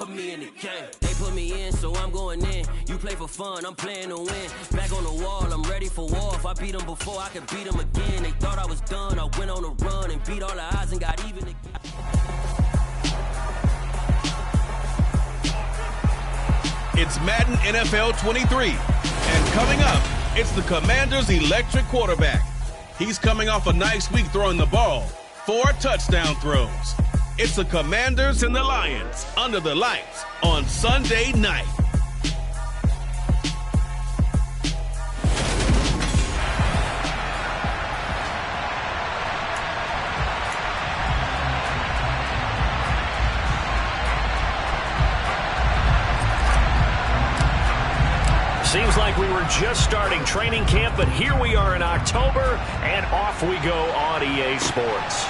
put me in the game. They put me in, so I'm going in. You play for fun, I'm playing to win. Back on the wall, I'm ready for war. If I beat them before, I could beat them again. They thought I was done, I went on a run and beat all the odds and got even again. It's Madden NFL 23, and coming up, it's the Commanders' electric quarterback. He's coming off a nice week throwing the ball, 4 touchdown throws. It's the Commanders and the Lions under the lights on Sunday night. Seems like we were just starting training camp, but here we are in October, and off we go on EA Sports.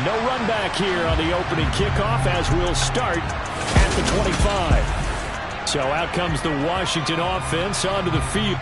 No run back here on the opening kickoff as we'll start at the 25. So out comes the Washington offense onto the field.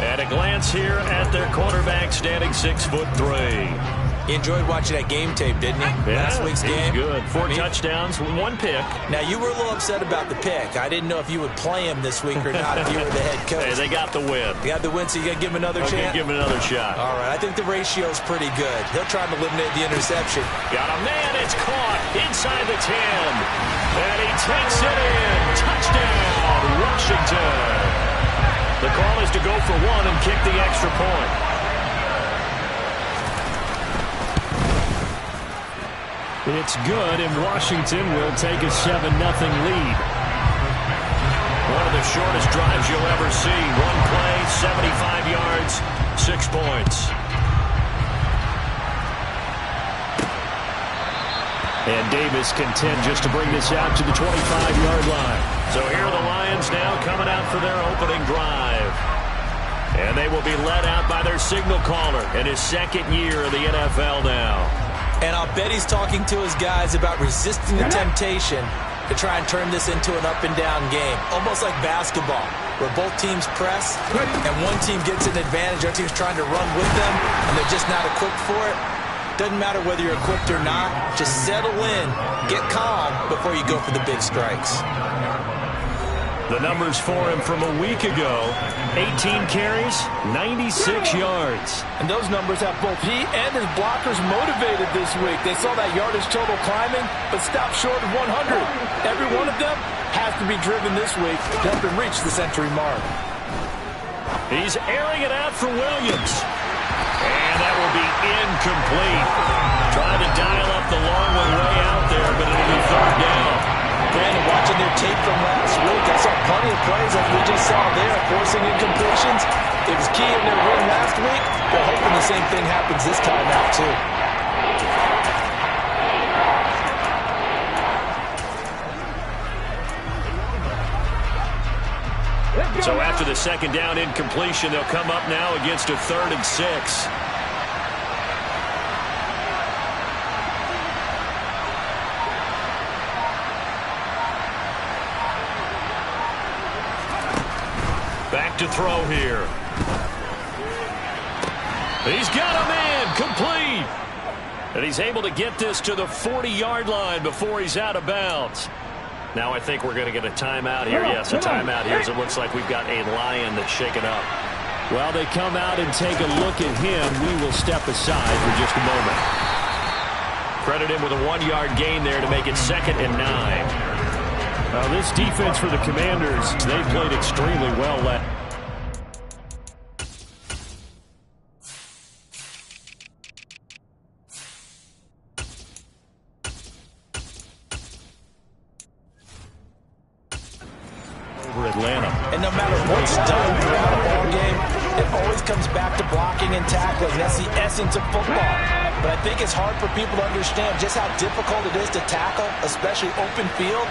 At a glance here at their quarterback, standing 6'3". You enjoyed watching that game tape, didn't you? Yeah, last week's game. Good. 4 touchdowns, 1 pick. Now, you were a little upset about the pick. I didn't know if you would play him this week or not if you were the head coach. Hey, they got the win. They got the win, so you got to give him another chance? Give him another shot. All right, I think the ratio's pretty good. He'll try to eliminate the interception. Got a man, it's caught inside the 10. And he takes it in. Touchdown, Washington. The call is to go for 1 and kick the extra point. It's good, and Washington will take a 7-0 lead. One of the shortest drives you'll ever see. 1 play, 75 yards, 6 points. And Davis content just to bring this out to the 25-yard line. So here are the Lions now coming out for their opening drive. And they will be led out by their signal caller in his 2nd year of the NFL now. And I'll bet he's talking to his guys about resisting the temptation to try and turn this into an up-and-down game. Almost like basketball, where both teams press, and one team gets an advantage, the other team's trying to run with them, and they're just not equipped for it. Doesn't matter whether you're equipped or not. Just settle in, get calm before you go for the big strikes. The numbers for him from a week ago, 18 carries, 96 yards. And those numbers have both he and his blockers motivated this week. They saw that yardage total climbing, but stopped short of 100. Every one of them has to be driven this week to help him reach the century mark. He's airing it out for Williams. And that will be incomplete. Trying to dial up the long way out there, but it'll be 3rd down. Brandon, watching their tape from last week, I saw plenty of plays like we just saw there, forcing incompletions. It was key in their win last week. They're hoping the same thing happens this time out, too. So after the 2nd down incompletion, they'll come up now against a 3rd and 6. Back to throw here. He's got a man, complete. And he's able to get this to the 40-yard line before he's out of bounds. Now I think we're going to get a timeout here. Yes, a timeout here as it looks like we've got a Lion that's shaken up. While they come out and take a look at him, we will step aside for just a moment. Credit him with a 1-yard gain there to make it 2nd and 9. Now this defense for the Commanders, they played extremely well last. Over Atlanta. And no matter what's done throughout a ball game, it always comes back to blocking and tackling. That's the essence of football. But I think it's hard for people to understand just how difficult it is to tackle, especially open field.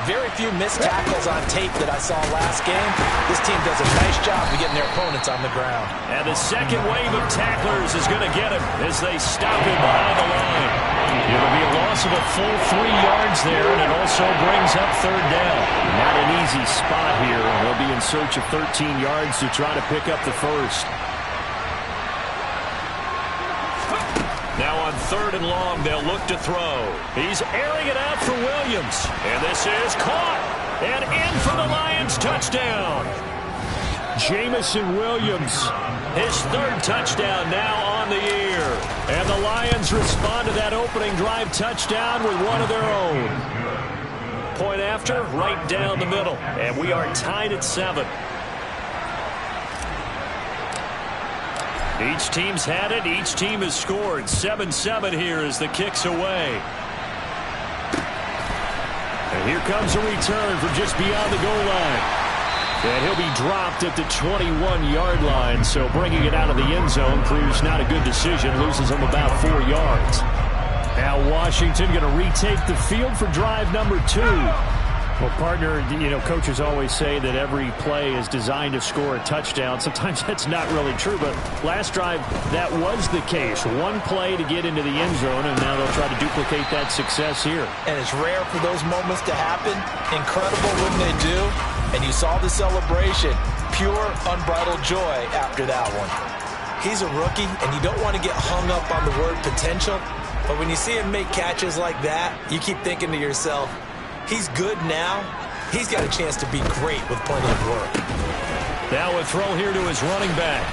Very few missed tackles on tape that I saw last game. This team does a nice job of getting their opponents on the ground. And the second wave of tacklers is going to get him as they stop him behind the line. It'll be a loss of a full 3 yards there, and it also brings up third down. Not an easy spot here. They'll be in search of 13 yards to try to pick up the first. Now on third and long, they'll look to throw. He's airing it out for Williams. And this is caught. And in for the Lions touchdown. Jamison Williams, his third touchdown now on the year. And the Lions respond to that opening drive touchdown with one of their own. Point after, right down the middle. And we are tied at 7. Each team's had it. Each team has scored. 7-7 here as the kick's away. And here comes a return from just beyond the goal line. And he'll be dropped at the 21-yard line. So bringing it out of the end zone proves not a good decision. Loses him about 4 yards. Now Washington going to retake the field for drive number 2. Well, partner, coaches always say that every play is designed to score a touchdown. Sometimes that's not really true, but last drive, that was the case. One play to get into the end zone, and now they'll try to duplicate that success here. And it's rare for those moments to happen. Incredible when they do. And you saw the celebration. Pure, unbridled joy after that one. He's a rookie, and you don't want to get hung up on the word potential. But when you see him make catches like that, you keep thinking to yourself, he's good now. He's got a chance to be great with plenty of work. Now a throw here to his running back.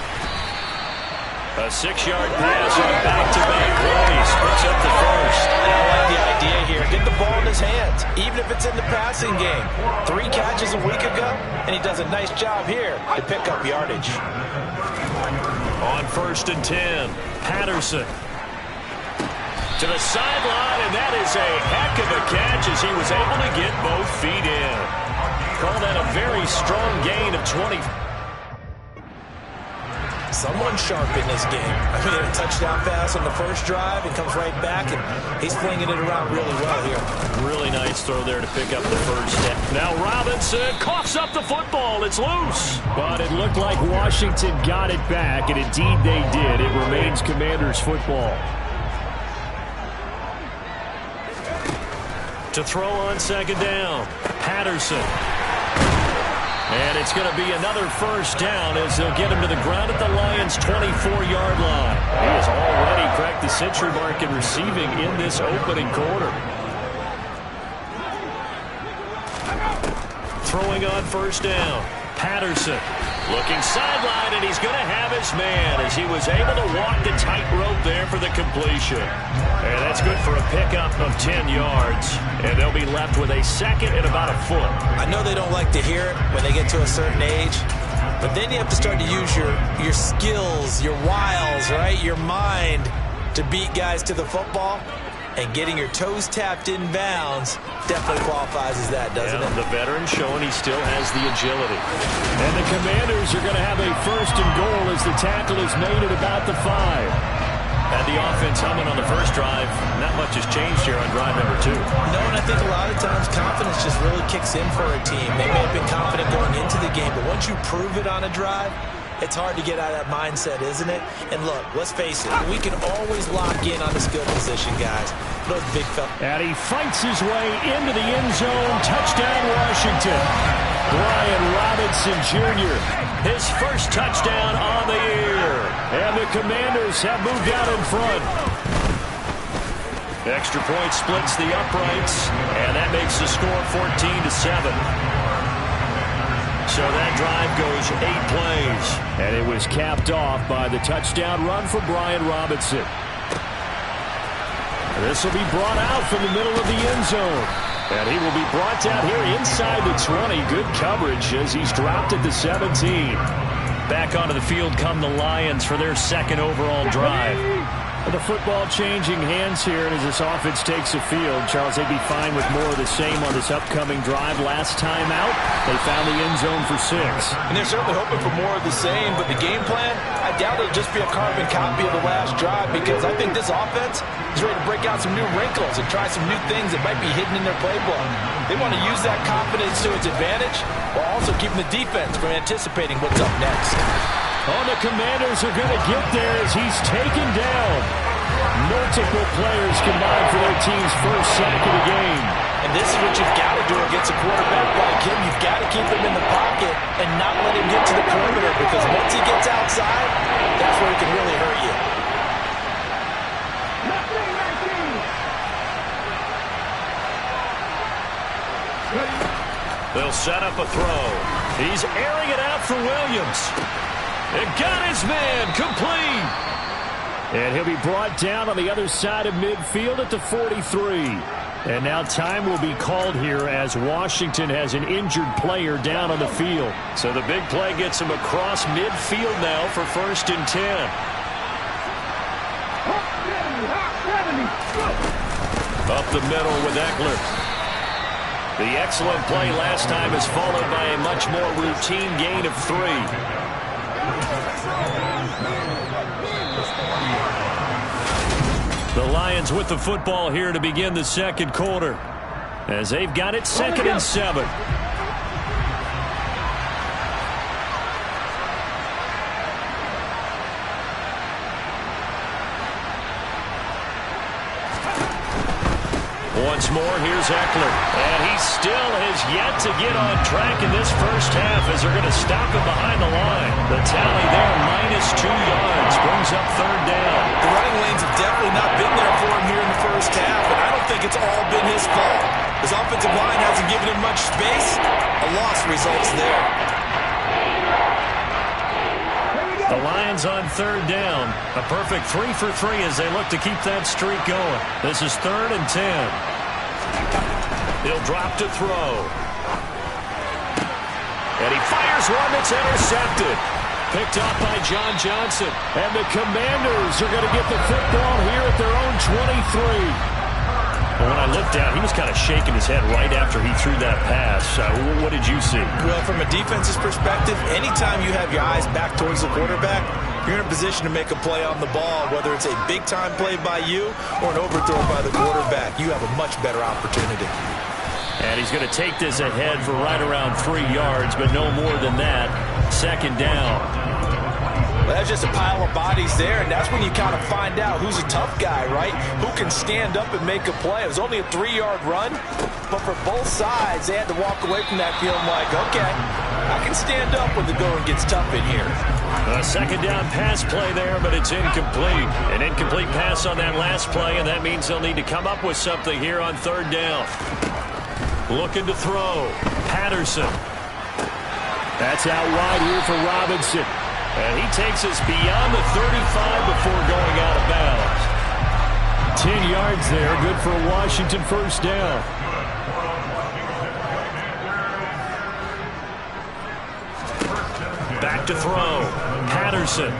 A 6-yard pass on back-to-back plays. Puts up the first. And I like the idea here. Get the ball in his hands, even if it's in the passing game. 3 catches a week ago, and he does a nice job here to pick up yardage. On 1st and 10, Patterson. To the sideline, and that is a heck of a catch as he was able to get both feet in. Call that a very strong gain of 20. Someone sharp in this game. I mean, a touchdown pass on the first drive and comes right back, and he's flinging it around really well here. Really nice throw there to pick up the first. Now Robinson coughs up the football. It's loose. But it looked like Washington got it back, and indeed they did. It remains Commanders football. To throw on 2nd down, Patterson. And it's going to be another first down as they'll get him to the ground at the Lions' 24-yard line. He has already cracked the century mark in receiving in this opening quarter. Throwing on 1st down, Patterson. Looking sideline, and he's going to have his man as he was able to walk the tightrope there for the completion. And that's good for a pickup of 10 yards. And they'll be left with a 2nd and about a foot. I know they don't like to hear it when they get to a certain age, but then you have to start to use your skills, your wiles, right? Your mind to beat guys to the football. And getting your toes tapped in bounds definitely qualifies as that, doesn't it? The veteran showing he still has the agility. And the Commanders are going to have a 1st and goal as the tackle is made at about the 5. Had the offense humming on the first drive. Not much has changed here on drive number 2. No, and I think a lot of times confidence just really kicks in for a team. They may have been confident going into the game, but once you prove it on a drive, it's hard to get out of that mindset, isn't it? And look, let's face it, we can always lock in on the skill position, guys. Those big fellas. And he fights his way into the end zone. Touchdown, Washington. Brian Robinson Jr., his first touchdown on the year. And the Commanders have moved out in front. Extra point splits the uprights, and that makes the score 14-7. So that drive goes 8 plays. And it was capped off by the touchdown run for Brian Robinson. This will be brought out from the middle of the end zone. And he will be brought down here inside the 20. Good coverage as he's dropped at the 17. Back onto the field come the Lions for their 2nd overall drive. The football changing hands here, and as this offense takes the field, Charles, they'd be fine with more of the same on this upcoming drive. Last time out, they found the end zone for 6. And they're certainly hoping for more of the same, but the game plan, I doubt it'll just be a carbon copy of the last drive, because I think this offense is ready to break out some new wrinkles and try some new things that might be hidden in their playbook. They want to use that confidence to its advantage while also keeping the defense from anticipating what's up next. Oh, the Commanders are going to get there as he's taken down. Multiple players combined for their team's first sack of the game. And this is what you've got to do against a quarterback like him. You've got to keep him in the pocket and not let him get to the perimeter, because once he gets outside, that's where he can really hurt you. They'll set up a throw. He's airing it out for Williams. And got his man complete. And he'll be brought down on the other side of midfield at the 43. And now time will be called here as Washington has an injured player down on the field. So the big play gets him across midfield now for 1st and 10. Up the middle with Eckler. The excellent play last time is followed by a much more routine gain of 3. The Lions with the football here to begin the second quarter, as they've got it 2nd and 7. Once more, here's Eckler. And he still has yet to get on track in this first half as they're going to stop him behind the line. The tally there, -2 yards, brings up 3rd down. The running lanes have definitely not been there for him here in the first half, and I don't think it's all been his fault. His offensive line hasn't given him much space. A loss results there. The Lions on 3rd down. A perfect 3 for 3 as they look to keep that streak going. This is 3rd and 10. He'll drop to throw. And he fires one that's intercepted. Picked up by John Johnson. And the Commanders are going to get the football here at their own 23. Well, when I looked down, he was kind of shaking his head right after he threw that pass. What did you see? Well, from a defense's perspective, anytime you have your eyes back towards the quarterback, you're in a position to make a play on the ball, whether it's a big-time play by you or an overthrow by the quarterback. You have a much better opportunity. And he's going to take this ahead for right around 3 yards, but no more than that. 2nd down. Well, that's just a pile of bodies there, and that's when you kind of find out who's a tough guy, right? Who can stand up and make a play. It was only a 3-yard run, but for both sides, they had to walk away from that feeling like, okay, I can stand up when the going gets tough in here. A 2nd down pass play there, but it's incomplete. An incomplete pass on that last play, and that means they'll need to come up with something here on 3rd down. Looking to throw. Patterson. That's out wide here for Robinson. And he takes us beyond the 35 before going out of bounds. 10 yards there, good for a Washington 1st down. Back to throw. Patterson.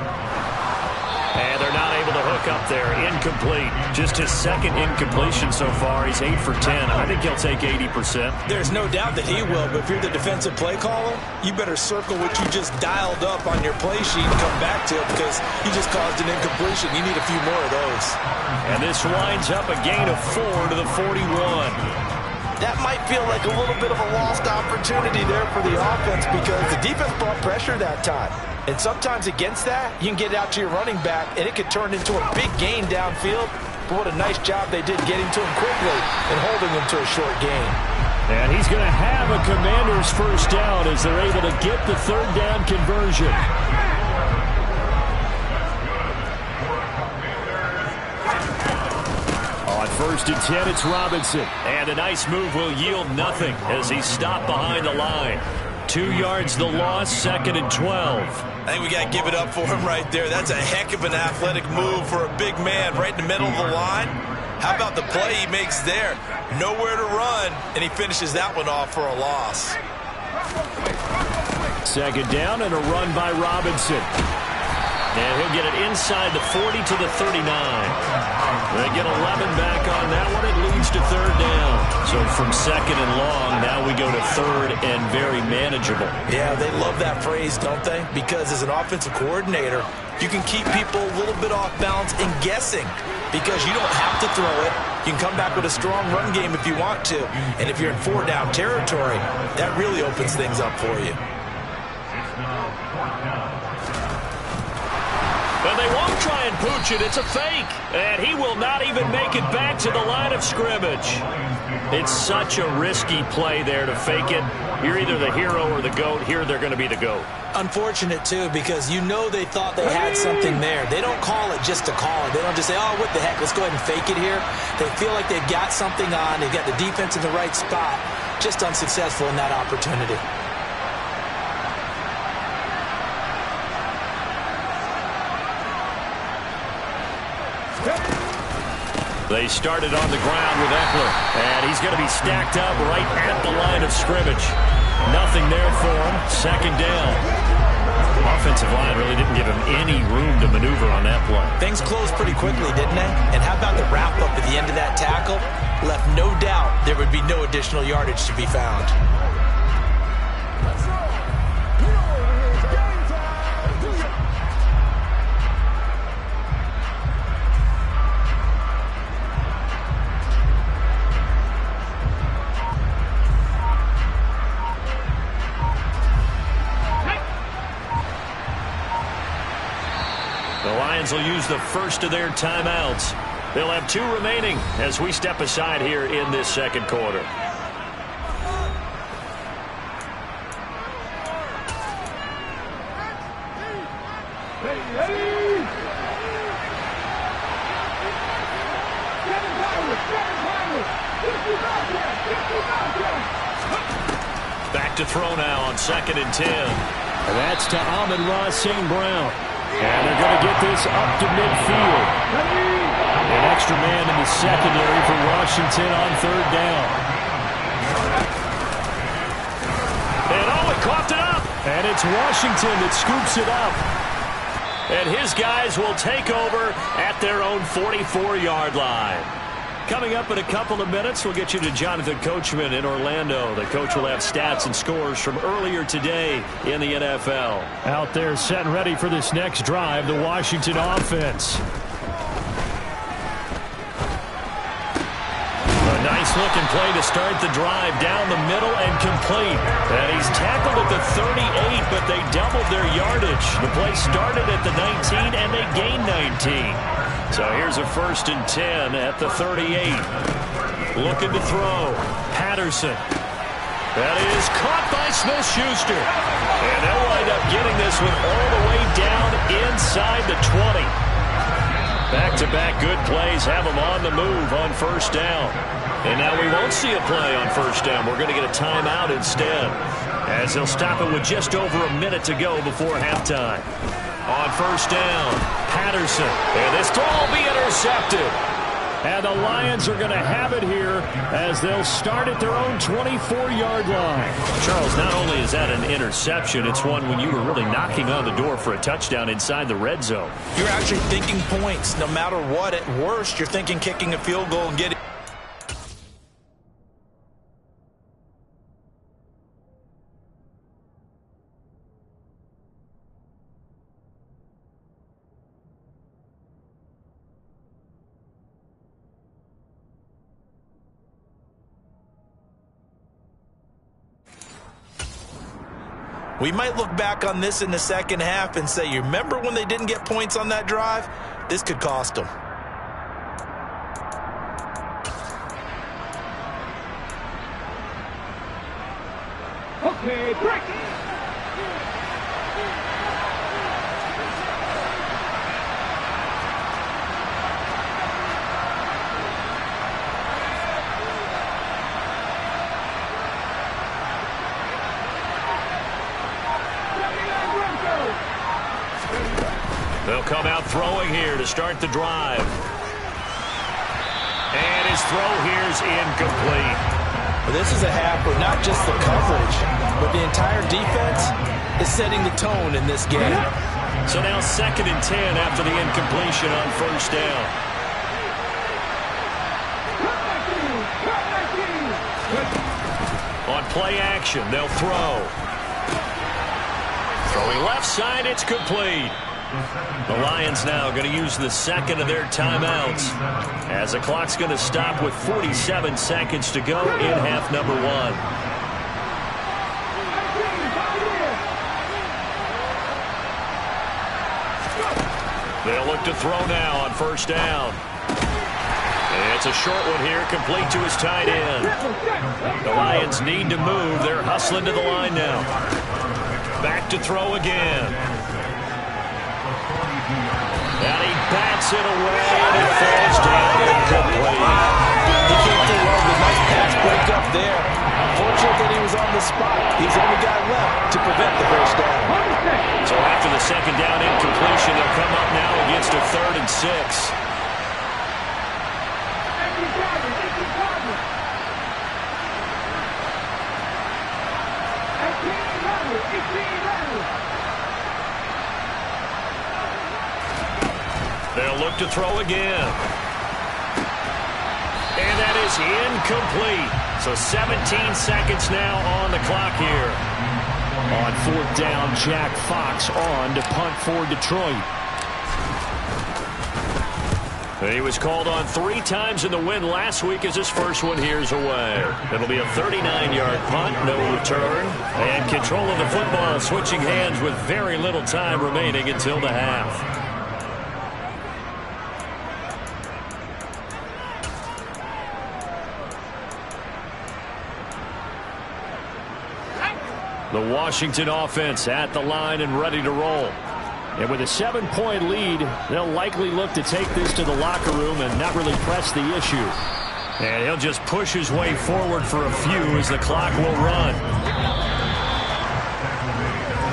And they're not able to hook up there. Incomplete. Just his 2nd incompletion so far. He's 8 for 10. I think he'll take 80%. There's no doubt that he will, but if you're the defensive play caller, you better circle what you just dialed up on your play sheet and come back to it, because he just caused an incompletion. You need a few more of those. And this winds up a gain of 4 to the 41. That might feel like a little bit of a lost opportunity there for the offense, because the defense brought pressure that time. And sometimes against that, you can get out to your running back, and it could turn into a big gain downfield. But what a nice job they did getting to him quickly and holding him to a short gain. And he's going to have a Commanders 1st down as they're able to get the 3rd down conversion. On 1st and 10, it's Robinson. And a nice move will yield nothing as he's stopped behind the line. 2 yards the loss, 2nd and 12. I think we got to give it up for him right there. That's a heck of an athletic move for a big man right in the middle of the line. How about the play he makes there? Nowhere to run, and he finishes that one off for a loss. 2nd down and a run by Robinson. And he'll get it inside the 40 to the 39. They get 11 back on that one. It leads to third down. So from second and long, now we go to third and very manageable. Yeah, they love that phrase, don't they? Because as an offensive coordinator, you can keep people a little bit off balance and guessing because you don't have to throw it. You can come back with a strong run game if you want to. And if you're in four-down territory, that really opens things up for you. But they won't try and pooch it. It's a fake. And he will not even make it back to the line of scrimmage. It's such a risky play there to fake it. You're either the hero or the GOAT. Here they're going to be the GOAT. Unfortunate, too, because you know they thought they had something there. They don't call it just to call it. They don't just say, oh, what the heck, let's go ahead and fake it here. They feel like they've got something on. They've got the defense in the right spot. Just unsuccessful in that opportunity. They started on the ground with Eckler, and he's going to be stacked up right at the line of scrimmage. Nothing there for him. Second down. Offensive line really didn't give him any room to maneuver on that play. Things closed pretty quickly, didn't they? And how about the wrap-up at the end of that tackle? Left no doubt there would be no additional yardage to be found. Will use the first of their timeouts. They'll have 2 remaining as we step aside here in this second quarter. Back to throw now on 2nd and 10. And that's to Amon-Ra St. Brown. And they're going to get this up to midfield. An extra man in the secondary for Washington on third down. And oh, it coughed it up. And it's Washington that scoops it up. And his guys will take over at their own 44-yard line. Coming up in a couple of minutes, we'll get you to Jonathan Coachman in Orlando. The coach will have stats and scores from earlier today in the NFL. Out there set and ready for this next drive, the Washington offense. A nice-looking play to start the drive down the middle and complete. And he's tackled at the 38, but they doubled their yardage. The play started at the 19, and they gained 19. So here's a 1st and 10 at the 38. Looking to throw. Patterson. That is caught by Smith-Schuster. And they'll wind up getting this one all the way down inside the 20. Back-to-back good plays have them on the move on 1st down. And now we won't see a play on 1st down. We're going to get a timeout instead, as they'll stop it with just over a minute to go before halftime. On 1st down, Patterson. And this throw will be intercepted. And the Lions are going to have it here as they'll start at their own 24-yard line. Charles, not only is that an interception, it's one when you were really knocking on the door for a touchdown inside the red zone. You're actually thinking points. No matter what, at worst, you're thinking kicking a field goal and getting... We might look back on this in the second half and say, you remember when they didn't get points on that drive? This could cost them. Okay, break. They'll come out throwing here to start the drive. And his throw here's incomplete. Well, this is a half where not just the coverage, but the entire defense is setting the tone in this game. So now 2nd and 10 after the incompletion on 1st down. On play action, they'll throw. Throwing left side, it's complete. The Lions now going to use the 2nd of their timeouts as the clock's going to stop with 47 seconds to go in half number 1. They'll look to throw now on 1st down. It's a short one here, complete to his tight end. The Lions need to move. They're hustling to the line now. Back to throw again. And he bats it away, and it falls down incomplete. He came through well with a nice pass break up there. Unfortunate that he was on the spot. He's the only guy left to prevent the 1st down. So after the 2nd down incompletion, they'll come up now against a 3rd and 6. They'll look to throw again. And that is incomplete. So 17 seconds now on the clock here. On 4th down, Jack Fox on to punt for Detroit. He was called on 3 times in the win last week as his first one here's away. It'll be a 39-yard punt, no return. And control of the football switching hands with very little time remaining until the half. The Washington offense at the line and ready to roll. And with a 7-point lead, they'll likely look to take this to the locker room and not really press the issue. And he'll just push his way forward for a few as the clock will run.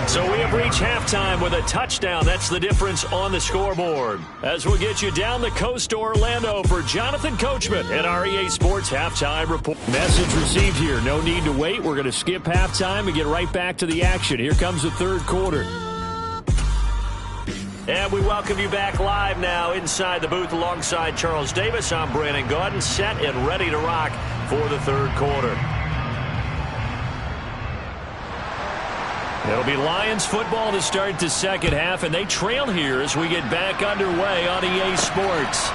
So we have reached halftime with a touchdown. That's the difference on the scoreboard. As we'll get you down the coast to Orlando for Jonathan Coachman at our EA Sports Halftime Report. Message received here. No need to wait. We're going to skip halftime and get right back to the action. Here comes the 3rd quarter. And we welcome you back live now inside the booth alongside Charles Davis. I'm Brandon Gaudin, set and ready to rock for the 3rd quarter. It'll be Lions football to start the 2nd half, and they trail here as we get back underway on EA Sports.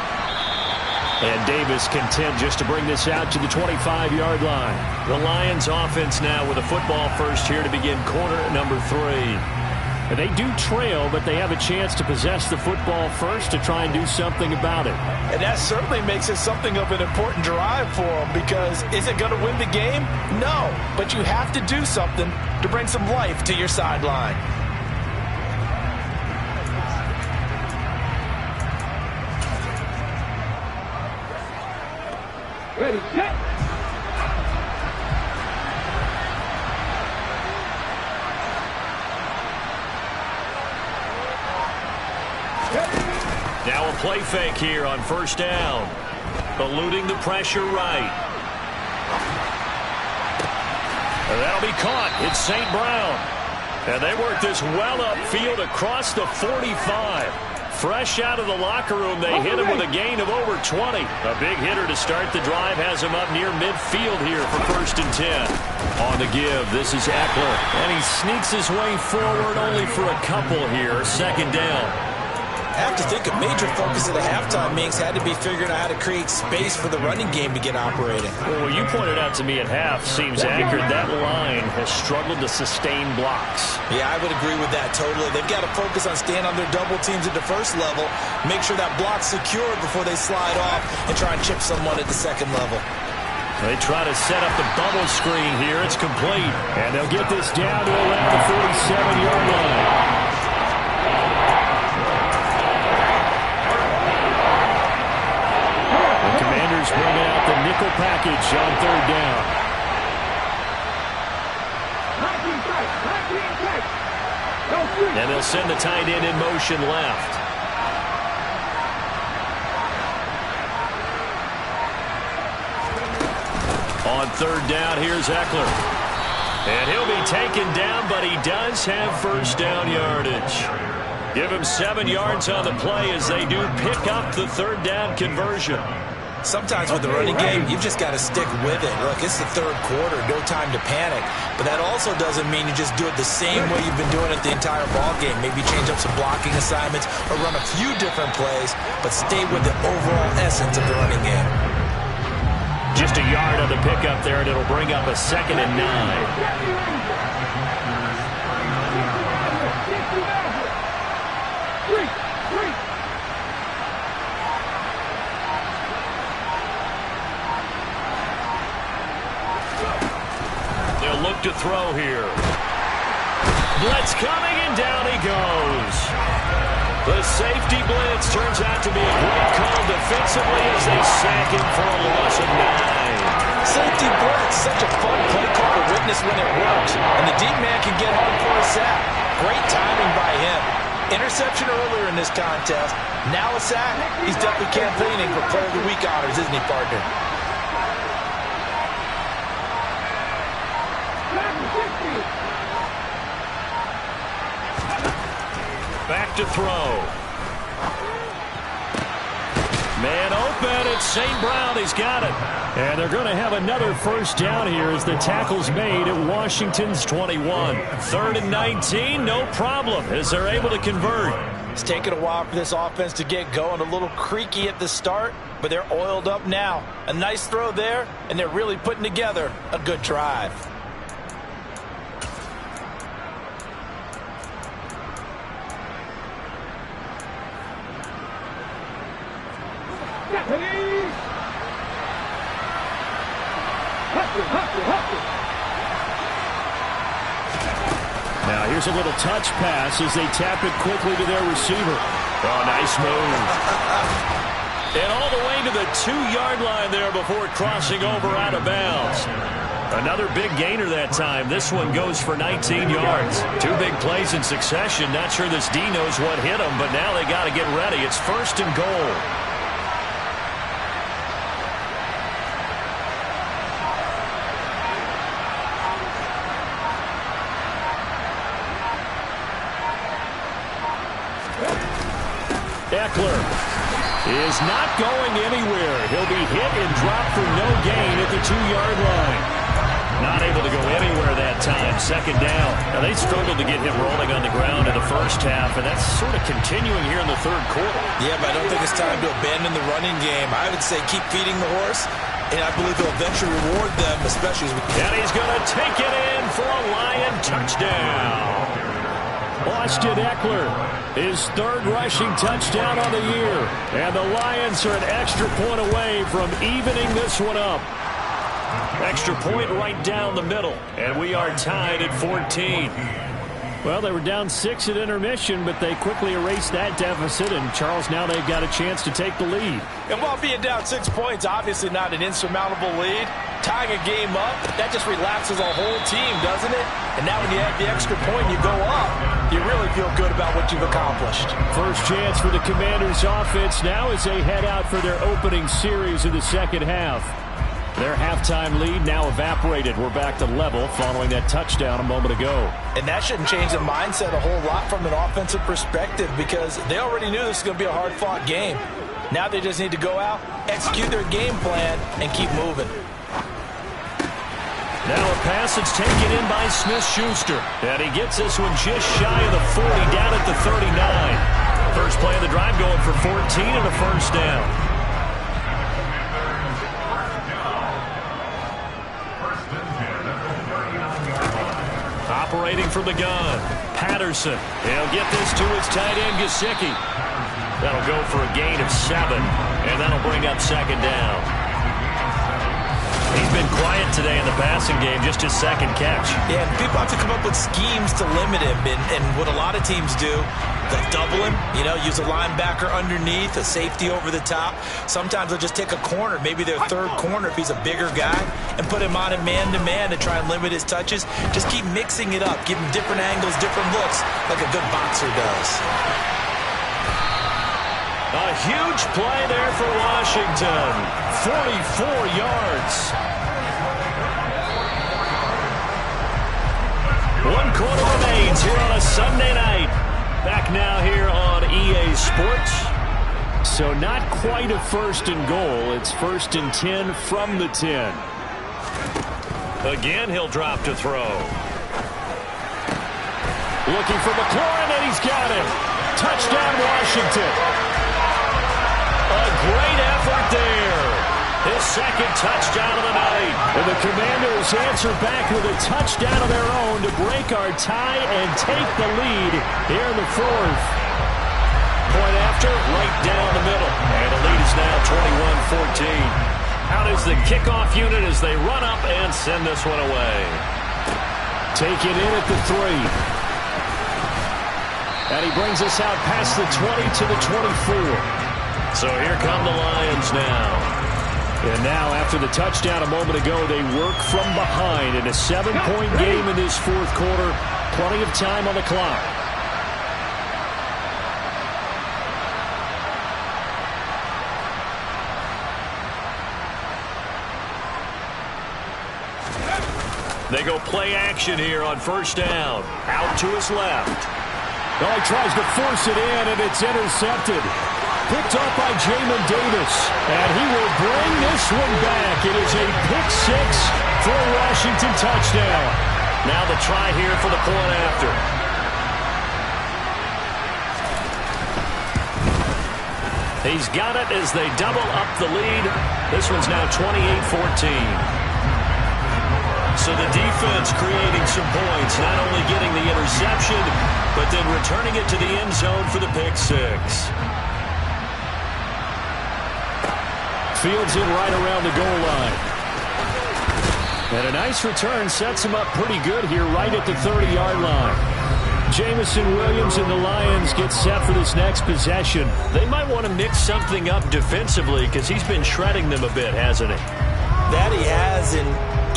And Davis content just to bring this out to the 25-yard line. The Lions offense now with a football first here to begin quarter number 3. And they do trail, but they have a chance to possess the football first to try and do something about it. And that certainly makes it something of an important drive for them, because is it going to win the game? No, but you have to do something to bring some life to your sideline. Ready, set. Now a play fake here on 1st down. Eluding the pressure right. And that'll be caught. It's St. Brown. And they work this well upfield across the 45. Fresh out of the locker room, they hit him with a gain of over 20. A big hitter to start the drive has him up near midfield here for 1st and 10. On the give, this is Eckler. And he sneaks his way forward only for a couple here. 2nd down. I have to think a major focus of the halftime meetings had to be figuring out how to create space for the running game to get operating. Well, what you pointed out to me at half seems accurate. That line has struggled to sustain blocks. Yeah, I would agree with that totally. They've got to focus on staying on their double teams at the 1st level, make sure that block's secured before they slide off and try and chip someone at the 2nd level. They try to set up the bubble screen here. It's complete. And they'll get this down to around the 47-yard line. Bringing out the nickel package on 3rd down. And they'll send the tight end in motion left. On 3rd down, here's Eckler. And he'll be taken down, but he does Lions have first down yardage. Give him 7 yards on the play as they do pick up the third down conversion. Sometimes with the running game, you've just got to stick with it. Look, it's the third quarter, no time to panic. But that also doesn't mean you just do it the same way you've been doing it the entire ball game. Maybe change up some blocking assignments or run a few different plays, but stay with the overall essence of the running game. Just a yard on the pickup there, and it'll bring up a 2nd and 9. Look to throw here. Blitz coming, and down he goes. The safety blitz turns out to be a great call defensively as they sack him for a loss of 9. Safety blitz, such a fun play call to witness when it works. And the deep man can get home for a sack. Great timing by him. Interception earlier in this contest. Now a sack. He's definitely campaigning for Player of the Week honors, isn't he, partner? Back to throw. Man open, it's St. Brown. He's got it. And they're going to have another first down here as the tackle's made at Washington's 21. 3rd and 19, no problem, as they're able to convert. It's taken a while for this offense to get going. A little creaky at the start, but they're oiled up now. A nice throw there, and they're really putting together a good drive. Now here's a little touch pass as they tap it quickly to their receiver. Oh, nice move. And all the way to the 2-yard line there before crossing over out of bounds. Another big gainer that time. This one goes for 19 yards. 2 big plays in succession. Not sure this D knows what hit them, but now they got to get ready. It's 1st and goal. Eckler is not going anywhere. He'll be hit and dropped for no gain at the 2-yard line. Not able to go anywhere that time. 2nd down. Now, they struggled to get him rolling on the ground in the first half, and that's sort of continuing here in the 3rd quarter. Yeah, but I don't think it's time to abandon the running game. I would say keep feeding the horse, and I believe he'll eventually reward them, especially as we... And he's going to take it in for a Lion touchdown. Austin Eckler, his 3rd rushing touchdown on the year. And the Lions are an extra point away from evening this one up. Extra point right down the middle. And we are tied at 14. Well, they were down 6 at intermission, but they quickly erased that deficit. And, Charles, now they've got a chance to take the lead. And while being down 6 points, obviously not an insurmountable lead, tying a game up, that just relaxes a whole team, doesn't it? And now when you have the extra point, you go up, you really feel good about what you've accomplished. First chance for the Commanders' offense now as they head out for their opening series of the 2nd half. Their halftime lead now evaporated. We're back to level following that touchdown a moment ago. And that shouldn't change the mindset a whole lot from an offensive perspective because they already knew this was going to be a hard-fought game. Now they just need to go out, execute their game plan, and keep moving. Now a pass that's taken in by Smith-Schuster. And he gets this one just shy of the 40, down at the 39. First play of the drive going for 14 and a first down. Operating from the gun, Patterson. He'll get this to his tight end, Gesicki. That'll go for a gain of 7, and that'll bring up 2nd down. He's been quiet today in the passing game, just his 2nd catch. Yeah, and people have to come up with schemes to limit him, and what a lot of teams do, they'll double him, use a linebacker underneath, a safety over the top. Sometimes they'll just take a corner, maybe their 3rd corner if he's a bigger guy, and put him on a man-to-man to try and limit his touches. Just keep mixing it up, give him different angles, different looks, like a good boxer does. A huge play there for Washington. 44 yards. 1 quarter remains here Sunday night. Back now here on EA Sports. So not quite a 1st and goal. It's 1st and 10 from the 10. Again, he'll drop to throw. Looking for McLaurin, and he's got it. Touchdown, Washington. A great effort there. His 2nd touchdown of the night. And the Commanders answer back with a touchdown of their own to break our tie and take the lead here in the 4th. Point after, right down the middle. And the lead is now 21-14. Out is the kickoff unit as they run up and send this one away. Take it in at the 3. And he brings us out past the 20 to the 24. So here come the Lions now. And now, after the touchdown a moment ago, they work from behind in a 7-point game in this 4th quarter. Plenty of time on the clock. They go play action here on 1st down. Out to his left. Oh, he tries to force it in, and it's intercepted. Picked up by Jamin Davis. And he will bring this one back. It is a pick-6 for a Washington touchdown. Now the try here for the point after. He's got it as they double up the lead. This one's now 28-14. So the defense creating some points, not only getting the interception, but then returning it to the end zone for the pick-6. Fields it right around the goal line. And a nice return sets him up pretty good here right at the 30-yard line. Jamison Williams and the Lions get set for this next possession. They might want to mix something up defensively because he's been shredding them a bit, hasn't he? That he has, and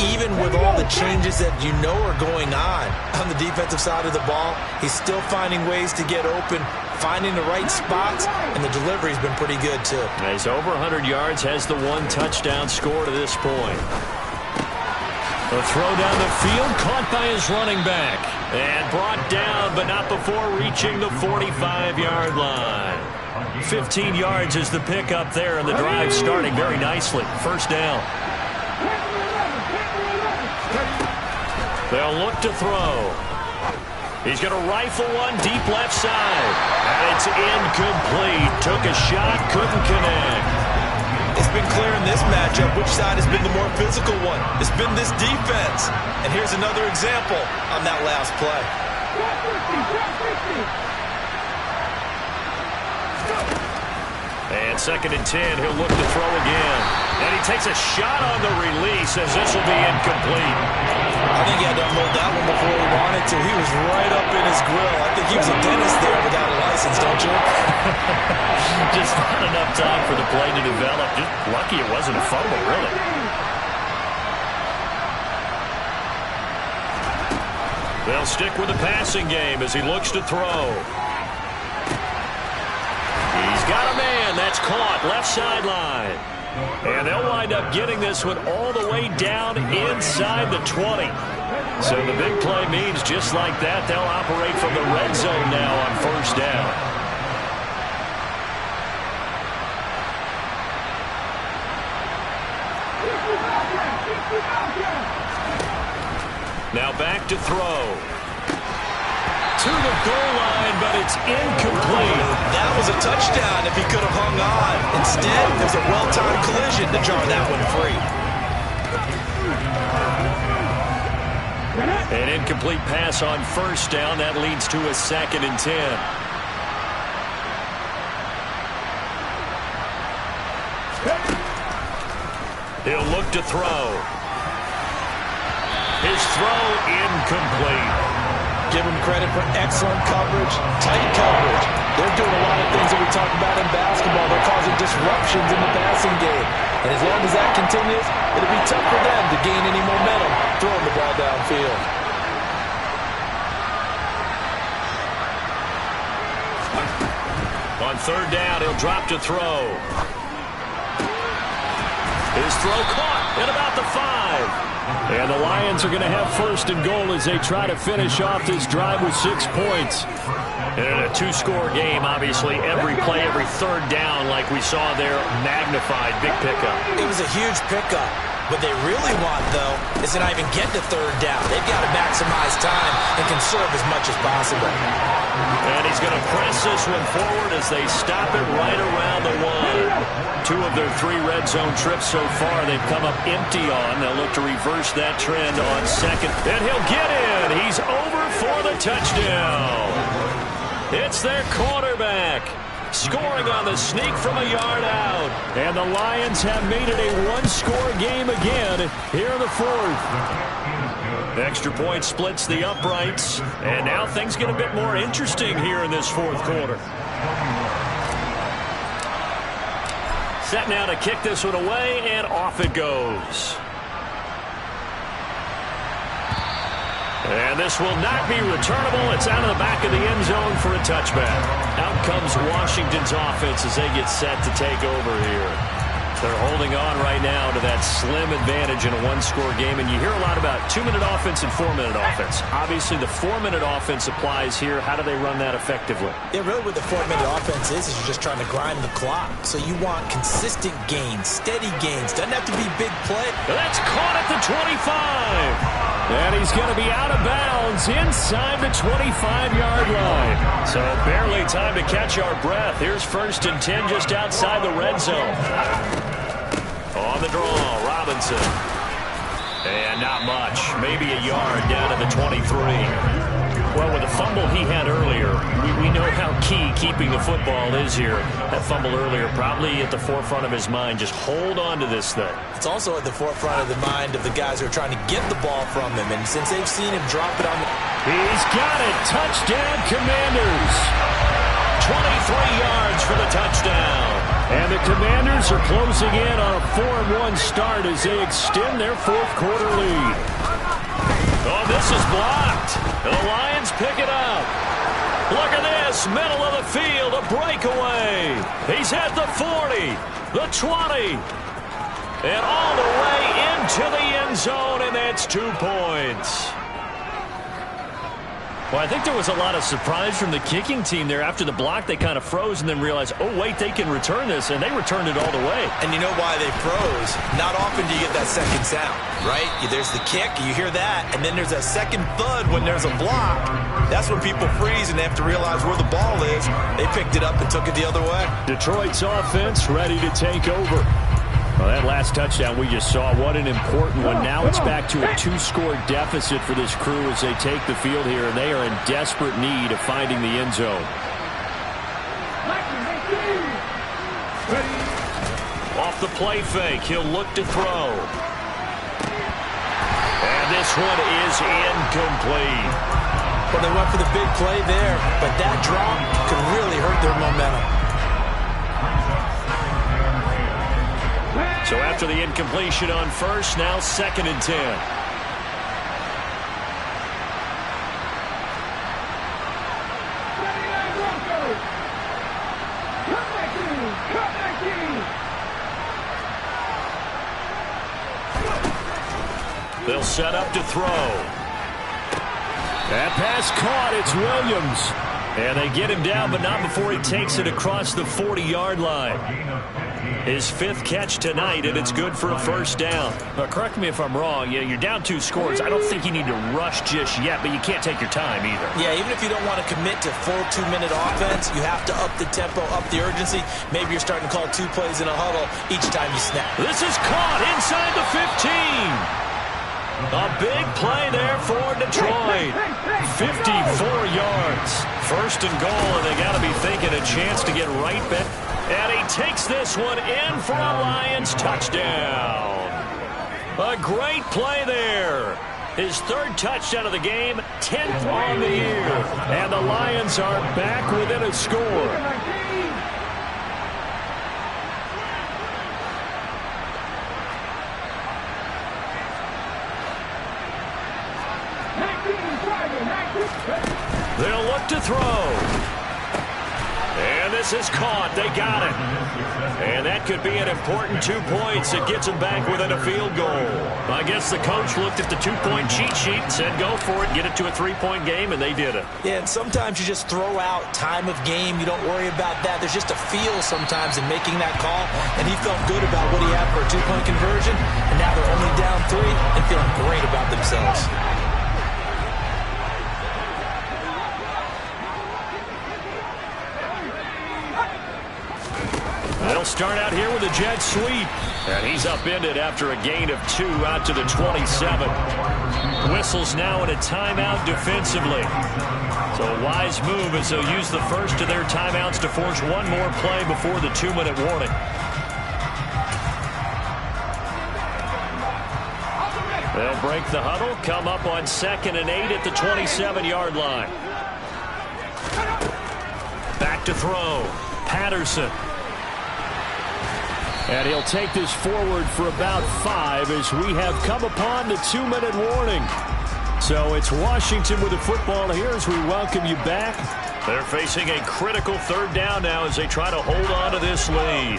even with all the changes that you know are going on the defensive side of the ball, he's still finding ways to get open, finding the right spots, and the delivery's been pretty good too. He's over 100 yards, has the 1 touchdown score to this point. A throw down the field, caught by his running back. And brought down, but not before reaching the 45-yard line. 15 yards is the pickup there, and the drive starting very nicely. 1st down. They'll look to throw. He's going to rifle one deep left side. And it's incomplete. Took a shot, couldn't connect. It's been clear in this matchup which side has been the more physical one. It's been this defense. And here's another example on that last play. And 2nd and 10, he'll look to throw again. And he takes a shot on the release as this will be incomplete. I think he had to unload that one before he wanted to. He was right up in his grill. I think he was a dentist there without a license, don't you? Just not enough time for the play to develop. Just lucky it wasn't a fumble, really. They'll stick with the passing game as he looks to throw. He's got a man. That's caught. Left sideline. And they'll wind up getting this one all the way down inside the 20. So the big play means just like that, they'll operate from the red zone now on 1st down. Now back to throw. To the goal line, but it's incomplete. That was a touchdown if he could have hung on. Instead, there's a well-timed collision to jar that one free. An incomplete pass on 1st down. That leads to a 2nd and 10. He'll look to throw. His throw incomplete. Give him credit for excellent coverage, tight coverage. They're doing a lot of things that we talk about in basketball. They're causing disruptions in the passing game. And as long as that continues, it'll be tough for them to gain any momentum throwing the ball downfield. On 3rd down, he'll drop to throw. His throw caught at about the 5. And the Lions are going to have first and goal as they try to finish off this drive with 6 points. And in a 2-score game, obviously, every play, every third down, like we saw there, magnified, big pickup. It was a huge pickup. What they really want, though, is to not even get to third down. They've got to maximize time and conserve as much as possible. And he's going to press this one forward as they stop it right around the 1. 2 of their 3 red zone trips so far they've come up empty on. They'll look to reverse that trend on second. And he'll get in. He's over for the touchdown. It's their quarterback, scoring on the sneak from a yard out. And the Lions have made it a 1-score game again here in the 4th. Extra point splits the uprights. And now things get a bit more interesting here in this 4th quarter. Set now to kick this one away, and off it goes. And this will not be returnable. It's out of the back of the end zone for a touchback. Out comes Washington's offense as they get set to take over here. They're holding on right now to that slim advantage in a 1-score game. And you hear a lot about 2-minute offense and 4-minute offense. Obviously, the 4-minute offense applies here. How do they run that effectively? Yeah, really what the 4-minute offense is you're just trying to grind the clock. So you want consistent gains, steady gains. Doesn't have to be big play. That's caught at the 25. And he's going to be out of bounds inside the 25-yard line. So barely time to catch our breath. Here's 1st and 10 just outside the red zone. On the draw, Robinson. And not much. Maybe a yard down to the 23. Well, with the fumble he had earlier, we know how key keeping the football is here. That fumble earlier probably at the forefront of his mind. Just hold on to this thing. It's also at the forefront of the mind of the guys who are trying to get the ball from him. And since they've seen him drop it on the... He's got it. Touchdown, Commanders. 23 yards for the touchdown. And the Commanders are closing in on a 4-1 start as they extend their 4th quarter lead. Oh, this is blocked. The Lions pick it up. Look at this. Middle of the field, a breakaway. He's at the 40, the 20, and all the way into the end zone, and that's 2 points. Well, I think there was a lot of surprise from the kicking team there. After the block, they kind of froze and then realized, oh, wait, they can return this, and they returned it all the way. And you know why they froze? Not often do you get that second sound, right? There's the kick, you hear that, and then there's a second thud when there's a block. That's when people freeze and they have to realize where the ball is. They picked it up and took it the other way. Detroit's offense ready to take over. Well, that last touchdown we just saw, what an important one. Now it's back to a 2-score deficit for this crew as they take the field here, and they are in desperate need of finding the end zone. Off the play fake, he'll look to throw. And this one is incomplete. Well, they went for the big play there, but that drop could really hurt their momentum. So after the incompletion on first, now 2nd and 10. They'll set up to throw. That pass caught. It's Williams. And they get him down, but not before he takes it across the 40-yard line. His 5th catch tonight, and it's good for a 1st down. Now, correct me if I'm wrong. Yeah, you're down 2 scores. I don't think you need to rush just yet, but you can't take your time either. Yeah, even if you don't want to commit to full 2-minute offense, you have to up the tempo, up the urgency. Maybe you're starting to call 2 plays in a huddle each time you snap. This is caught inside the 15. A big play there for Detroit. 54 yards. 1st and goal, and they got to be thinking a chance to get right back. And he takes this one in for a Lions touchdown. A great play there. His 3rd touchdown of the game, 10th on the year. And the Lions are back within a score. They'll look to throw. And This is caught. They got it. And that could be an important 2 points. It gets them back within a field goal. I guess the coach looked at the 2-point cheat sheet and said, go for it, get it to a 3-point game, and they did it. Yeah, and sometimes you just throw out time of game. You don't worry about that. There's just a feel sometimes in making that call, and he felt good about what he had for a 2-point conversion, and now they're only down 3 and feeling great about themselves. They'll start out here with a jet sweep. And he's upended after a gain of 2 out to the 27. Whistles now in a timeout defensively. So a wise move as they'll use the first of their timeouts to force one more play before the 2-minute warning. They'll break the huddle, come up on 2nd and 8 at the 27-yard line. Back to throw. Patterson. And he'll take this forward for about 5 as we have come upon the 2-minute warning. So it's Washington with the football here as we welcome you back. They're facing a critical 3rd down now as they try to hold on to this lead.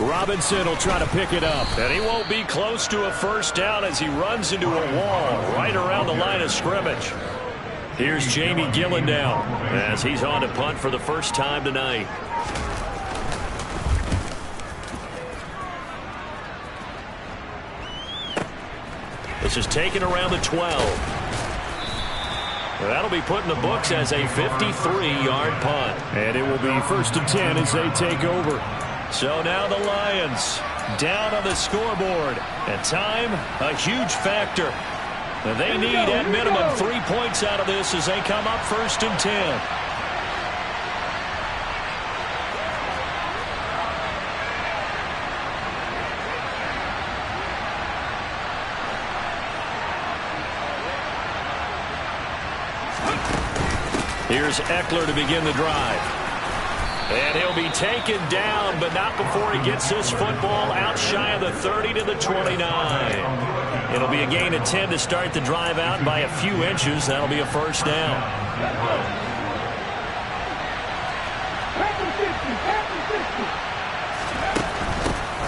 Robinson will try to pick it up. And he won't be close to a 1st down as he runs into a wall right around the line of scrimmage. Here's Jamie Gillen now as he's on to punt for the first time tonight. This is taken around the 12. That'll be put in the books as a 53-yard punt. And it will be 1st and 10 as they take over. So now the Lions down on the scoreboard. And time, a huge factor. They need at minimum 3 points out of this as they come up 1st and 10. Here's Eckler to begin the drive. And he'll be taken down, but not before he gets this football out shy of the 30 to the 29. It'll be a gain of 10 to start the drive out, and by a few inches, that'll be a 1st down.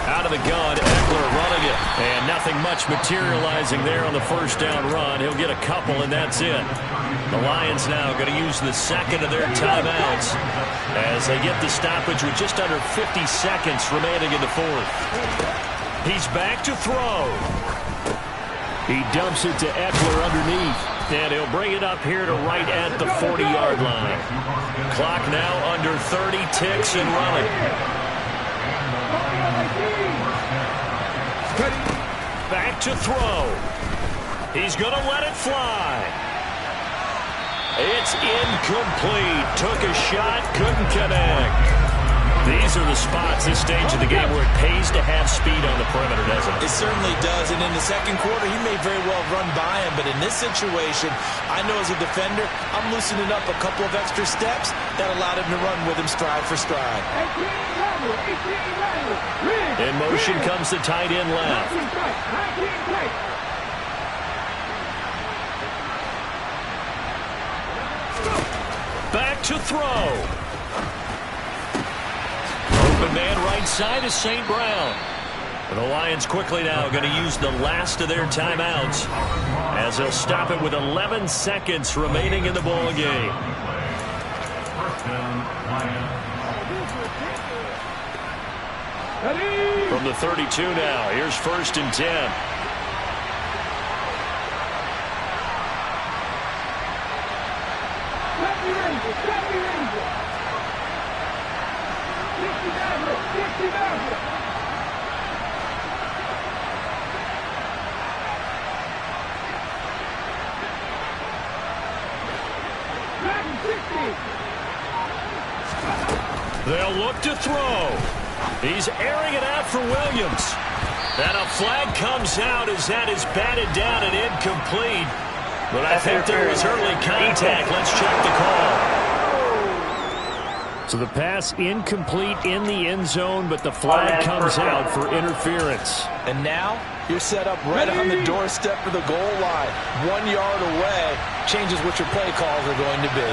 Out of the gun, Eckler running it. And nothing much materializing there on the 1st down run. He'll get a couple, and that's it. The Lions now going to use the 2nd of their timeouts as they get the stoppage with just under 50 seconds remaining in the 4th. He's back to throw. He dumps it to Eckler underneath. And he'll bring it up here to right at the 40-yard line. Clock now under 30 ticks and running. Back to throw. He's going to let it fly. It's incomplete. Took a shot, couldn't connect. These are the spots, this stage of the game, where it pays to have speed on the perimeter, doesn't it? It certainly does, and in the 2nd quarter, he may very well run by him, but in this situation, I know as a defender, I'm loosening up a couple of extra steps that allowed him to run with him stride for stride. In motion comes the tight end left. Back to throw. Open man right side is St. Brown. The Lions quickly now going to use the last of their timeouts as they'll stop it with 11 seconds remaining in the ball game. From the 32 now, here's 1st and 10. They'll look to throw. He's airing it out for Williams. And a flag comes out as that is batted down and incomplete. But I think there was early contact. Let's check the call. So the pass incomplete in the end zone, but the flag comes out for interference. And now you're set up right on the doorstep of the goal line. 1 yard away changes what your play calls are going to be.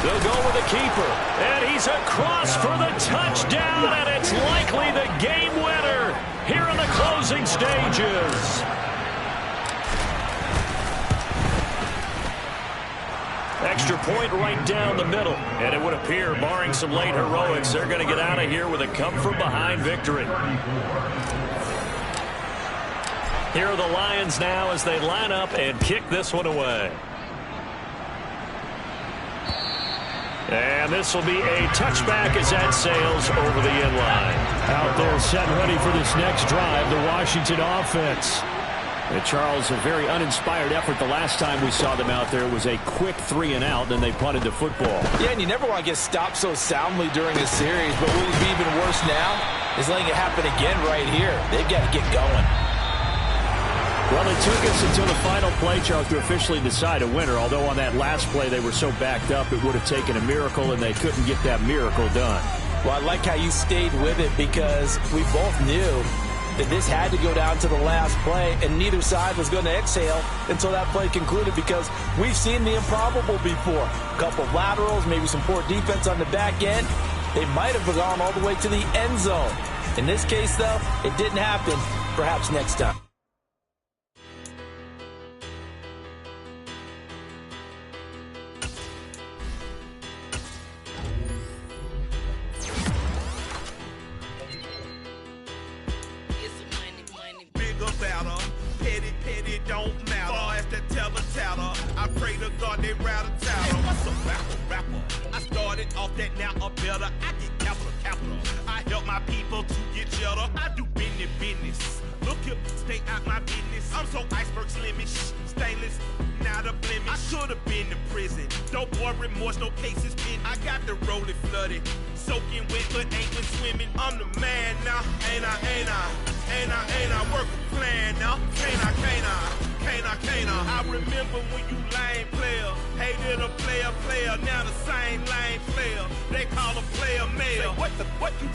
They'll go with the keeper, and he's across for the touchdown, and it's likely the game winner here in the closing stages. Extra point right down the middle, and it would appear, barring some late heroics, they're going to get out of here with a come-from-behind victory. Here are the Lions now as they line up and kick this one away. And this will be a touchback as that sails over the end line. Out there set ready for this next drive, the Washington offense. And Charles, a very uninspired effort the last time we saw them out there. It was a quick 3-and-out, then they punted the football. Yeah, and you never want to get stopped so soundly during a series, but what would be even worse now is letting it happen again right here. They've got to get going. Well, it took us until the final play, Charles, to officially decide a winner, although on that last play they were so backed up it would have taken a miracle, and they couldn't get that miracle done. Well, I like how you stayed with it because we both knew that this had to go down to the last play, and neither side was going to exhale until that play concluded because we've seen the improbable before. A couple of laterals, maybe some poor defense on the back end. They might have gone all the way to the end zone. In this case, though, it didn't happen. Perhaps next time. Petty don't matter. Far as the teller, I pray to God they rattle tattle. What's a rapper? I started off that, now I'm better. I get capital. I help my people to get cheddar. I do business. Look here, stay out my business. I'm so iceberg slimish, stainless, not a blemish. I should have been to prison. No more remorse, no cases pinned. I got the rolling flooded, soaking wet, but ain't been swimming. I'm the man now, ain't I? Work a plan now, can't I? I remember when you lame player, hated a player, now the same lame player. They call a player male. Say, what you